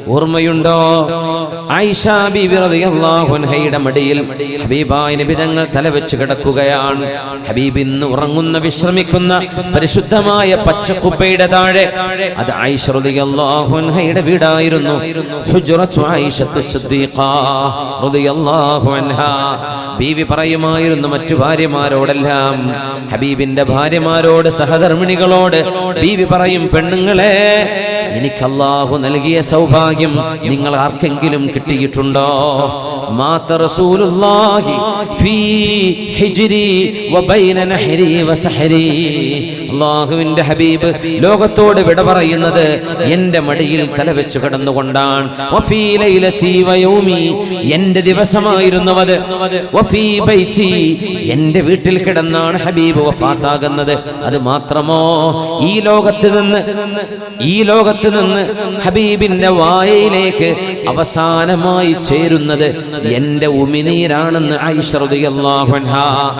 ഓർമ്മയുണ്ടോ? ആയിഷ ബീവി റളിയല്ലാഹു അൻഹയുടെ മടിയിൽ ഹബീബായ നബി തങ്ങൾ തലവെച്ച് കിടക്കുകയാണ്. ഹബീബ് ഇന്ന് ഉറങ്ങുന്ന വിശ്രമിക്കുന്ന പരിശുദ്ധമായ പച്ചക്കുപ്പയുടെ താഴെ അത് ആയിഷ റളിയല്ലാഹു അൻഹയുടെ വീടായിരുന്നു. ഹുജ്റത്തു ആയിഷത്തു സിദ്ദീഖ റളിയല്ലാഹു അൻഹാ. ബീവി പറയുമായിരുന്നു മറ്റു ഭാര്യമാരോടെല്ലാം, ഹബീബിന്റെ ഭാര്യമാരോട്, സഹധർമ്മിണികളോട് ബീവി പറയും, പെണ്ണുങ്ങളെ, എനിക്ക് അല്ലാഹു നൽകിയ സൗഭാഗ്യം നിങ്ങൾ ആർക്കെങ്കിലും കിട്ടിയിട്ടുണ്ടോ? മാത റസൂലുള്ളാഹി ഫീ ഹിജ്രി വബൈന നഹ്രി വസഹരി. അല്ലാഹുവിന്റെ ഹബീബ് ലോകത്തോട് വിട പറയുന്നത് എന്റെ മടിയിൽ തലവെച്ച് കിടന്നുകൊണ്ടാണ്. വഫീ ലൈലതി വയൗമി, എന്റെ ദിവസമായിരുന്നു അത്. വഫീ ബൈതി, എന്റെ വീട്ടിൽ കിടന്നാണ് ഹബീബ് വഫാത്താകുന്നത്. അത് മാത്രമോ, ഈ ലോകത്ത് നിന്ന് ഹബീബിന്റെ വായയിലേക്ക് അവസാനമായി ചേരുന്നത് എന്റെ ഉമിനീരാണെന്ന് ആയിഷ റളിയല്ലാഹു അൻഹാ